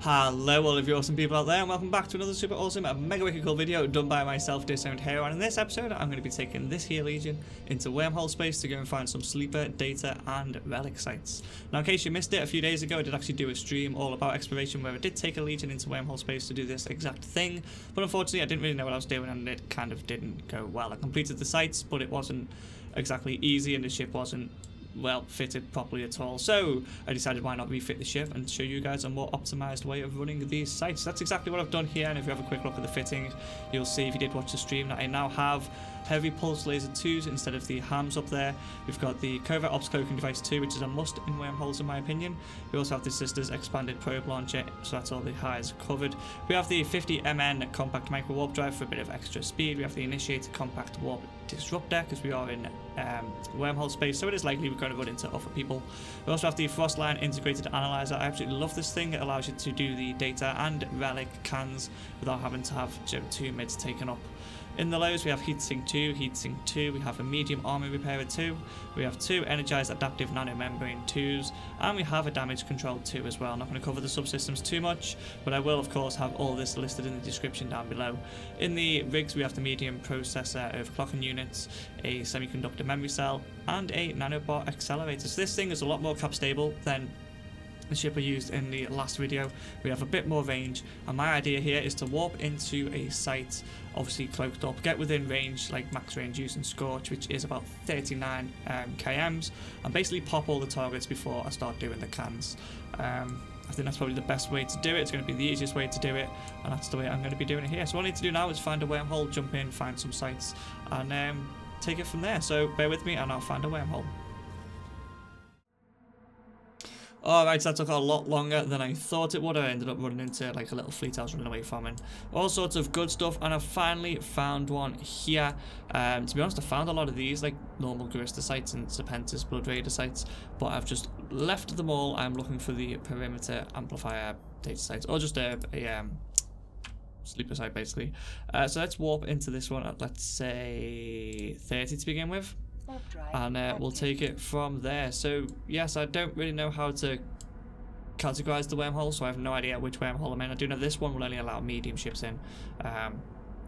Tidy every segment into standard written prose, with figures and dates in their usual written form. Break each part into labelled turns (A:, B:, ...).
A: Hello all of you awesome people out there, and welcome back to another super awesome mega wicked cool video done by myself, Disowned here. And in this episode I'm going to be taking this here Legion into wormhole space to go and find some sleeper, data and relic sites. Now in case you missed it, a few days ago I did actually do a stream all about exploration where I did take a Legion into wormhole space to do this exact thing, but unfortunately I didn't really know what I was doing and it kind of didn't go well. I completed the sites, but it wasn't exactly easy and the ship wasn't well fitted properly at all, so I decided why not refit the ship and show you guys a more optimized way of running these sites. That's exactly what I've done here, and if you have a quick look at the fitting you'll see, if you did watch the stream, that I now have heavy pulse laser 2s instead of the hams up there. We've got the Covert Cloaking device 2, which is a must in wormholes in my opinion. We also have the Sisters expanded probe launcher, so that's all the highs covered. We have the 50mn compact Microwarpdrive for a bit of extra speed. We have the Initiator compact warp Disruptor because we are in wormhole space, so it is likely we're going to run into other people. We also have the Frostline integrated analyzer. I absolutely love this thing. It allows you to do the data and relic cans without having to have 2 mids taken up. In the lows we have heatsink 2, we have a medium armor repairer 2, we have 2 energized adaptive nano membrane 2s, and we have a damage control 2 as well. I'm not going to cover the subsystems too much, but I will of course have all this listed in the description down below. In the rigs we have the medium processor overclocking units, a semiconductor memory cell, and a nanobot accelerator. So this thing is a lot more cap stable than the ship I used in the last video. We have a bit more range, and my idea here is to warp into a site obviously cloaked up, get within range like max range using Scorch, which is about 39 kms, and basically pop all the targets before I start doing the cans. I think that's probably the best way to do it. It's going to be the easiest way to do it, and that's the way I'm going to be doing it here. So what I need to do now is find a wormhole, jump in, find some sites, and take it from there. So bear with me and I'll find a wormhole. Alright, so that took a lot longer than I thought it would. I ended up running into like a little fleet I was running away from and all sorts of good stuff, and I finally found one here. To be honest, I found a lot of these like normal Garista sites and Serpentis Blood Raider sites, but I've just left them all. I'm looking for the perimeter amplifier data sites, or just a sleeper site basically. So let's warp into this one at, let's say, 30 to begin with. And we'll take it from there. So yes, I don't really know how to categorize the wormhole, so I have no idea which wormhole I'm in. I do know this one will only allow medium ships in.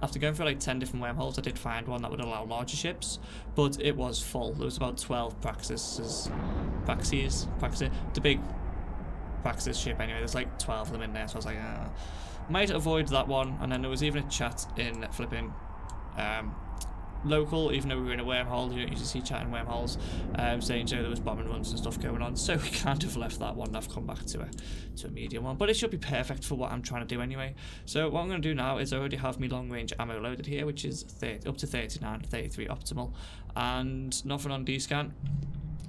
A: After going through like 10 different wormholes, I did find one that would allow larger ships, but it was full. There was about 12 Praxis, the big Praxis ship anyway. There's like 12 of them in there, so I was like, might avoid that one. And then there was even a chat in flipping local, even though we were in a wormhole. You don't usually see chat in wormholes, saying there was bombing runs and stuff going on, so we kind of left that one and I've come back to a medium one, but it should be perfect for what I'm trying to do anyway. So what I'm going to do now is I already have my long range ammo loaded here, which is up to 39, 33 optimal, and nothing on D-scan.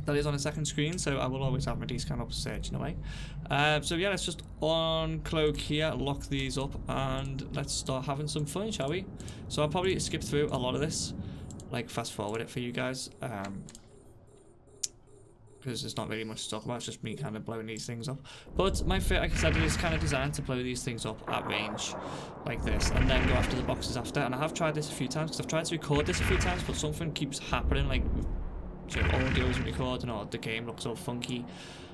A: That is on a second screen, so I will always have my D-scan up searching away. So yeah, let's just uncloak here, lock these up, and let's start having some fun, shall we? So I'll probably skip through a lot of this, like fast forward it for you guys, because there's not really much to talk about. It's just me kind of blowing these things up. But my fit, like I said, is kind of designed to blow these things up at range like this, and then go after the boxes after. And I have tried this a few times, because I've tried to record this a few times, but something keeps happening, like audio isn't recording or the game looks all funky.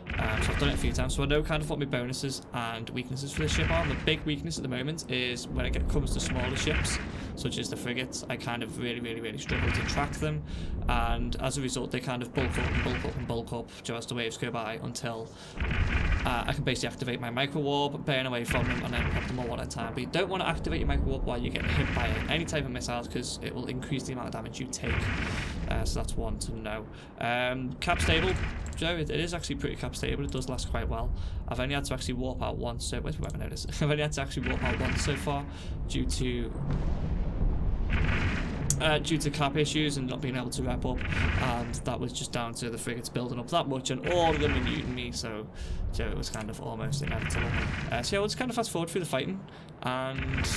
A: So I've done it a few times, so I know kind of what my bonuses and weaknesses for the ship are. The big weakness at the moment is when it comes to smaller ships, such as the frigates, I kind of really struggle to track them, and as a result they kind of bulk up and bulk up and bulk up just as the waves go by, until I can basically activate my microwarp, burn away from them, and then pop them all at a time. But you don't want to activate your microwarp while you're getting hit by any type of missiles, because it will increase the amount of damage you take. So that's one to know. Cap stable, Joe, it is actually pretty cap stable. It does last quite well. I've only had to actually warp out once, so where's my weapon notice? I've only had to actually warp out once so far due to cap issues and not being able to wrap up, and that was just down to the frigates building up that much and all of them were muting me, so it was kind of almost inevitable. So yeah, we'll just kind of fast forward through the fighting, and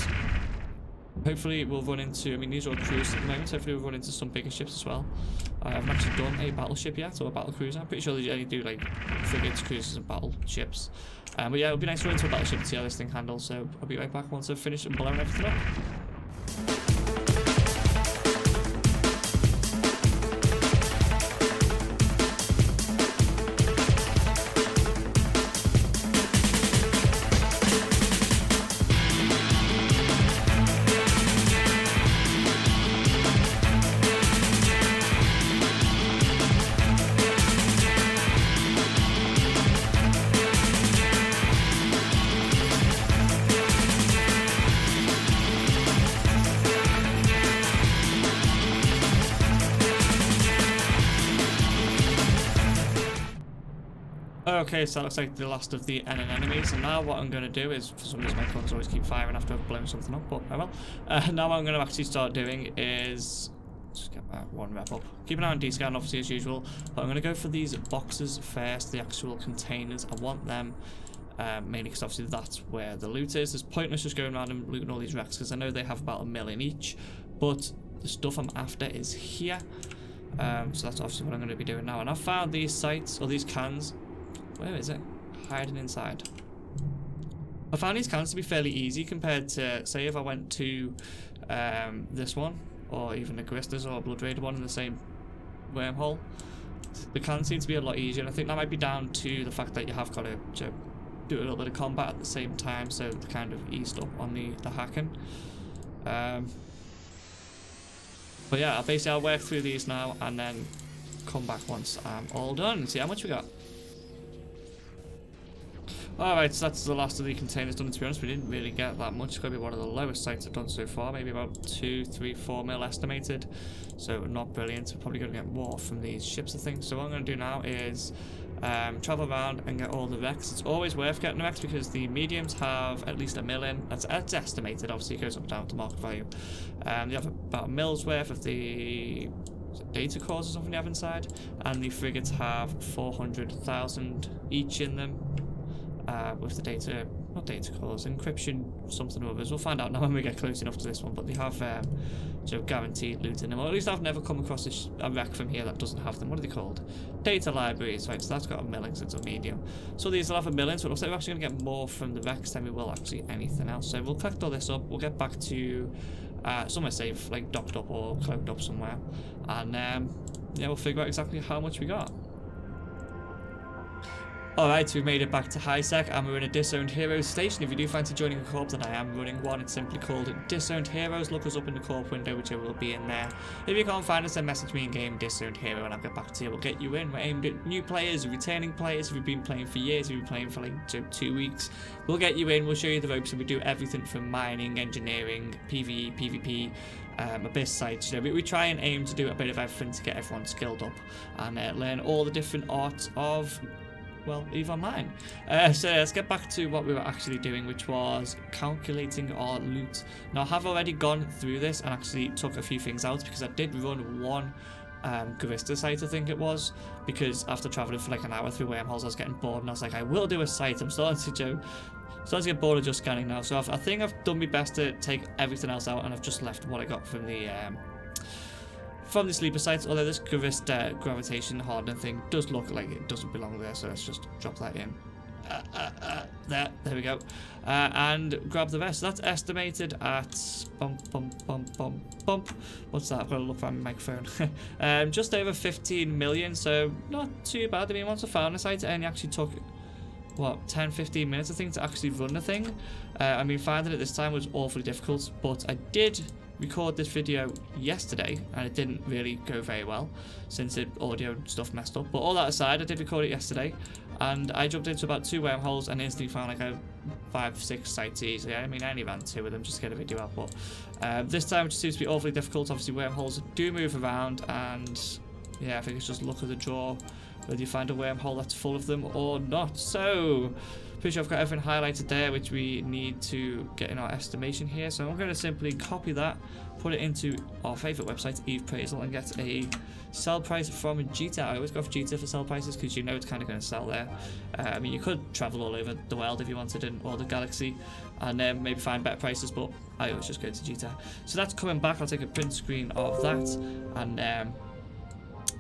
A: hopefully we'll run into, I mean these are all cruisers at the moment, so hopefully we'll run into some bigger ships as well. I haven't actually done a battleship yet, or a battle cruiser. I'm pretty sure they only do like frigates, cruisers and battleships. But yeah, it would be nice to run into a battleship to see how this thing handles, so I'll be right back once I've finished and blown everything up. Okay, so that looks like the last of the enemies, and now what I'm going to do is, for some reason my guns always keep firing after I've blown something up, but I will. Now what I'm going to actually start doing is, just get that one rep up. Keep an eye on D-scan, obviously, as usual, but I'm going to go for these boxes first, the actual containers. I want them, mainly because obviously that's where the loot is. It's pointless just going around and looting all these wrecks, because I know they have about 1 million each, but the stuff I'm after is here. So that's obviously what I'm going to be doing now. And I've found these sites, or these cans. Where is it? Hiding inside. I found these cans to be fairly easy compared to, say, if I went to this one, or even a Garistas or a Blood Raider one in the same wormhole. The cans seem to be a lot easier, and I think that might be down to the fact that you have got to do a little bit of combat at the same time, so it's kind of eased up on the hacking. But yeah, basically I'll work through these now and then come back once I'm all done and see how much we got. Alright, so that's the last of the containers done. To be honest, we didn't really get that much. It's going to be one of the lowest sites I've done so far. Maybe about 2, 3, 4 mil estimated. So not brilliant. We're probably going to get more from these ships, I think. So what I'm going to do now is travel around and get all the wrecks. It's always worth getting the wrecks because the mediums have at least 1 million. That's estimated. Obviously, it goes up and down to market value. They have about 1 mil's worth of the data cores or something they have inside. And the frigates have 400,000 each in them. With the data, not data cores, encryption, something or others. We'll find out now when we get close enough to this one, but they have guaranteed loot in them. Or at least I've never come across a wreck from here that doesn't have them. What are they called? Data libraries, right? So that's got 1 million since it's a medium. So these will have 1 million, so it looks like we're actually going to get more from the wrecks than we will actually anything else. So we'll collect all this up, we'll get back to somewhere safe, like docked up or cloaked up somewhere. And yeah, we'll figure out exactly how much we got. Alright, so we've made it back to high sec and we're in a Disowned Heroes station. If you do fancy joining a corp, then I am running one. It's simply called Disowned Heroes. Look us up in the corp window, which will be in there. If you can't find us, then message me in game Disowned Hero and I'll get back to you. We'll get you in. We're aimed at new players, returning players. If you've been playing for years, if you've been playing for like 2 weeks, we'll get you in. We'll show you the ropes and we do everything from mining, engineering, PvE, PvP, abyss sites. You know, we try and aim to do a bit of everything to get everyone skilled up and learn all the different arts of, well, EVE Online. So let's get back to what we were actually doing, which was calculating our loot. Now I have already gone through this and actually took a few things out because I did run one Garista site, I think it was, because after traveling for like an hour through wormholes I was getting bored and I was like, I will do a site. I'm starting to get bored of just scanning now, so I think I've done my best to take everything else out and I've just left what I got from the sleeper sites, although this Garista gravitation hardening thing does look like it doesn't belong there, so let's just drop that in. There we go. And grab the rest. So that's estimated at what's that? I've got to look for my microphone. Just over 15 million, so not too bad. I mean, once I found the site, it only actually took what, 10-15 minutes I think to actually run the thing. I mean, finding it this time was awfully difficult, but I did record this video yesterday and it didn't really go very well since the audio stuff messed up, but all that aside, I did record it yesterday and I jumped into about 2 wormholes and instantly found like a 5-6 sites easily. I mean, I only ran 2 of them just to get a video out, but this time it seems to be awfully difficult. Obviously wormholes do move around and yeah, I think it's just luck of the draw whether you find a wormhole that's full of them or not. So pretty sure I've got everything highlighted there which we need to get in our estimation here, so I'm going to simply copy that, put it into our favourite website, EVE Appraisal, and get a sell price from Jita. I always go for Jita for sell prices because you know it's kind of going to sell there. I mean, you could travel all over the world if you wanted, or the galaxy, and then maybe find better prices, but I always just go to Jita. So that's coming back. I'll take a print screen of that and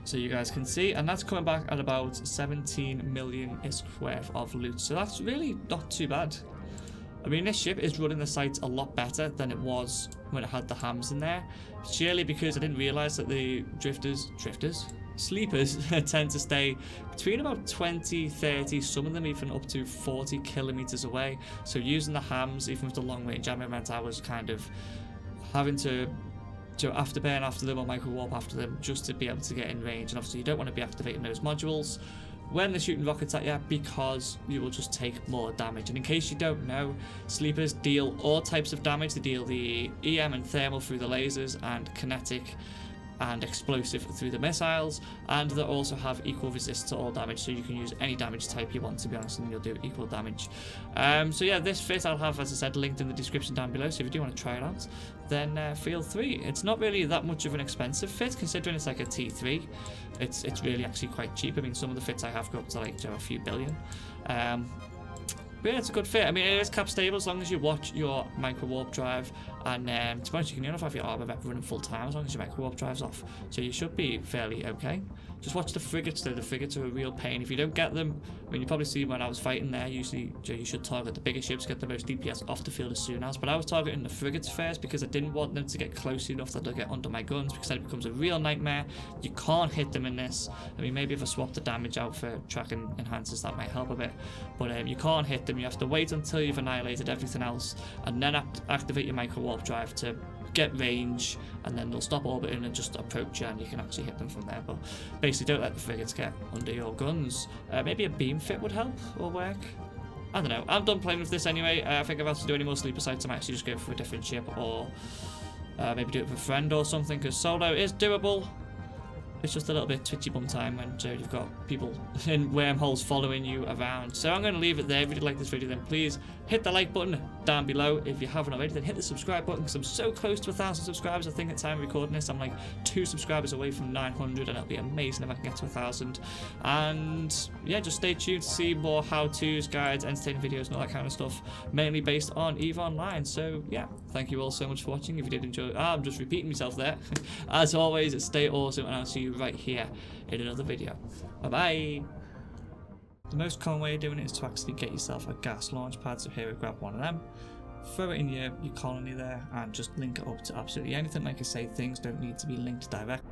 A: so you guys can see, and that's coming back at about 17 million-ish worth of loot, so that's really not too bad. I mean, this ship is running the site a lot better than it was when it had the hams in there, surely because I didn't realise that the sleepers tend to stay between about 20, 30, some of them even up to 40 kilometers away, so using the hams, even with the long range ammo, meant I was kind of having to afterburn after them or microwarp after them just to be able to get in range. And obviously you don't want to be activating those modules when they're shooting rockets at you because you will just take more damage. And in case you don't know, sleepers deal all types of damage. They deal the EM and thermal through the lasers and kinetic and explosive through the missiles, and they also have equal resist to all damage, so you can use any damage type you want, to be honest, and you'll do equal damage. So yeah, this fit I'll have, as I said, linked in the description down below, so if you do want to try it out, then feel free. It's not really that much of an expensive fit, considering it's like a T3. It's really actually quite cheap. I mean, some of the fits I have go up to like a few billion. But yeah, it's a good fit. I mean, it is cap stable as long as you watch your Microwarpdrive, and to be honest, you can even have your armor running full time as long as your Microwarpdrive's off. So you should be fairly okay. Just watch the frigates though. The frigates are a real pain. If you don't get them, I mean, you probably see when I was fighting there, usually you should target the bigger ships, get the most DPS off the field as soon as. But I was targeting the frigates first because I didn't want them to get close enough that they'll get under my guns, because then it becomes a real nightmare. You can't hit them in this. I mean, maybe if I swap the damage out for tracking enhancers, that might help a bit. But you can't hit them. You have to wait until you've annihilated everything else, and then activate your Microwarpdrive to get range, and then they'll stop orbiting and just approach you, and you can actually hit them from there. But basically, don't let the frigates get under your guns. Maybe a beam fit would help or work. I don't know. I'm done playing with this anyway. I think if I have to do any more sleeper sites, I might actually just go for a different ship, or maybe do it with a friend or something, because solo is doable. It's just a little bit twitchy bum time when you've got people in wormholes following you around. So I'm going to leave it there. If you did like this video, then please hit the like button down below. If you haven't already, then hit the subscribe button, because I'm so close to 1,000 subscribers. I think at the time of recording this, I'm like 2 subscribers away from 900, and it'll be amazing if I can get to 1,000. And yeah, just stay tuned to see more how-tos, guides, entertaining videos, and all that kind of stuff, mainly based on EVE Online. So yeah, thank you all so much for watching. If you did enjoy, I'm just repeating myself there. As always, stay awesome, and I'll see you right here in another video. Bye bye. The most common way of doing it is to actually get yourself a gas launch pad. So here, we grab one of them, throw it in your colony there, and just link it up to absolutely anything. Like I say, things don't need to be linked directly.